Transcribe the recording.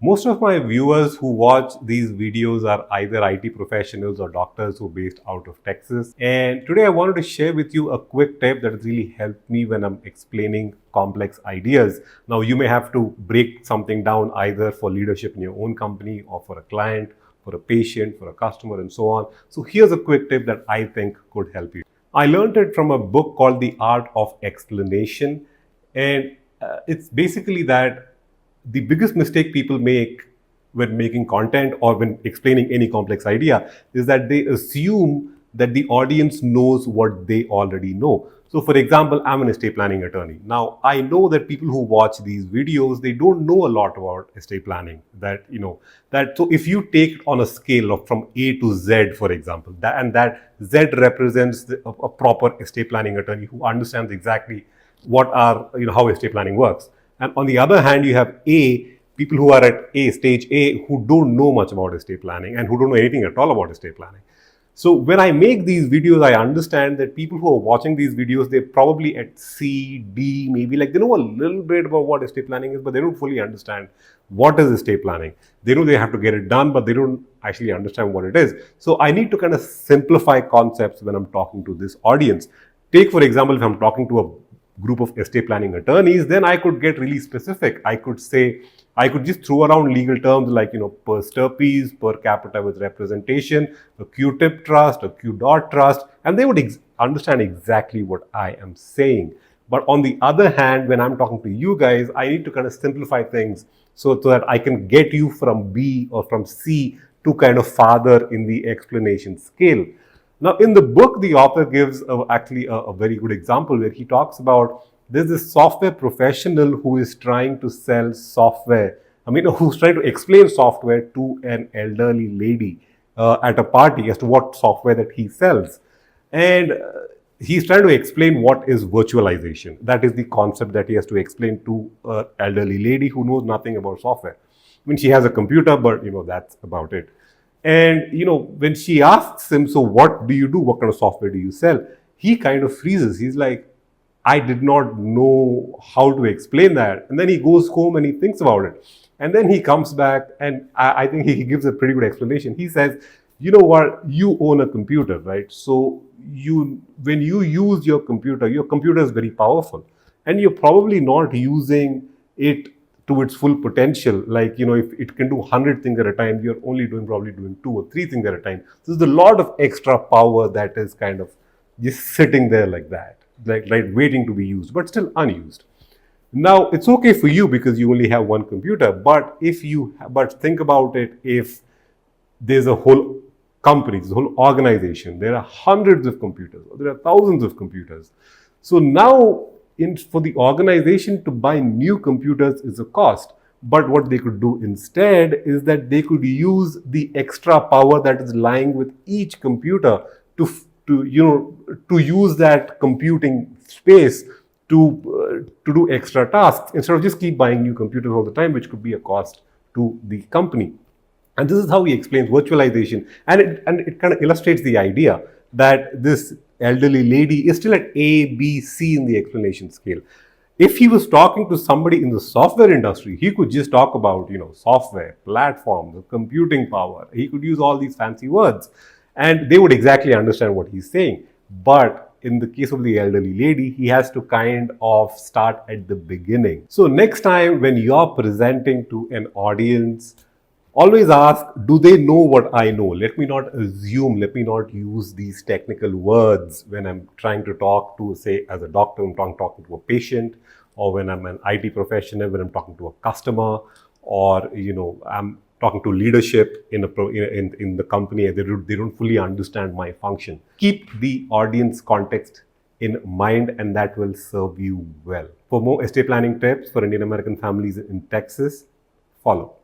Most of my viewers who watch these videos are either IT professionals or doctors who are based out of Texas. And today I wanted to share with you a quick tip that has really helped me when I'm explaining complex ideas. Now, you may have to break something down either for leadership in your own company or for a client, for a patient, for a customer, and so on. So here's a quick tip that I think could help you. I learned it from a book called The Art of Explanation. And it's basically that the biggest mistake people make when making content or when explaining any complex idea is that they assume that the audience knows what they already know. So for example, I'm an estate planning attorney. Now, I know that people who watch these videos, they don't know a lot about estate planning. So if you take it on a scale of from A to Z, for example, that Z represents a proper estate planning attorney who understands exactly how estate planning works. And on the other hand, you have people who are at stage A, who don't know much about estate planning and who don't know anything at all about estate planning. So when I make these videos, I understand that people who are watching these videos, they're probably at C, D, maybe they know a little bit about what estate planning is, but they don't fully understand what is estate planning. They know they have to get it done, but they don't actually understand what it is. So I need to kind of simplify concepts when I'm talking to this audience. Take, for example, if I'm talking to a group of estate planning attorneys, then I could get really specific. I could just throw around legal terms like, per stirpes, per capita with representation, a Q-tip trust, a Q-dot trust, and they would understand exactly what I am saying. But on the other hand, when I'm talking to you guys, I need to kind of simplify things so that I can get you from B or from C to kind of farther in the explanation scale. Now, in the book, the author gives actually a very good example where he talks about there's this software professional who is trying to sell software. Who's trying to explain software to an elderly lady at a party as to what software that he sells. And he's trying to explain what is virtualization. That is the concept that he has to explain to an elderly lady who knows nothing about software. She has a computer, but that's about it. And, when she asks him, so what do you do? What kind of software do you sell? He kind of freezes. He's like, I did not know how to explain that. And then he goes home and he thinks about it. And then he comes back and I think he gives a pretty good explanation. He says, you know what? You own a computer, right? So when you use your computer is very powerful. And you're probably not using it to its full potential. If it can do 100 things at a time, you're only probably doing 2 or 3 things at a time. So there's a lot of extra power that is kind of just sitting there like that, like waiting to be used, but still unused. Now, it's okay for you because you only have one computer, but think about it, if there's a whole company, there's a whole organization, there are hundreds of computers, or there are thousands of computers. So now, for the organization to buy new computers is a cost. But what they could do instead is that they could use the extra power that is lying with each computer to use that computing space to do extra tasks instead of just keep buying new computers all the time, which could be a cost to the company. And this is how he explains virtualization. And it kind of illustrates the idea that this elderly lady is still at A, B, C in the explanation scale. If he was talking to somebody in the software industry, he could just talk about, software, platform, the computing power. He could use all these fancy words and they would exactly understand what he's saying. But in the case of the elderly lady, he has to kind of start at the beginning. So next time when you're presenting to an audience, always ask, do they know what I know? Let me not assume, let me not use these technical words when I'm trying to talk to, say, as a doctor, I'm talking to a patient, or when I'm an IT professional, when I'm talking to a customer, or, I'm talking to leadership in the company, they don't fully understand my function. Keep the audience context in mind, and that will serve you well. For more estate planning tips for Indian American families in Texas, follow.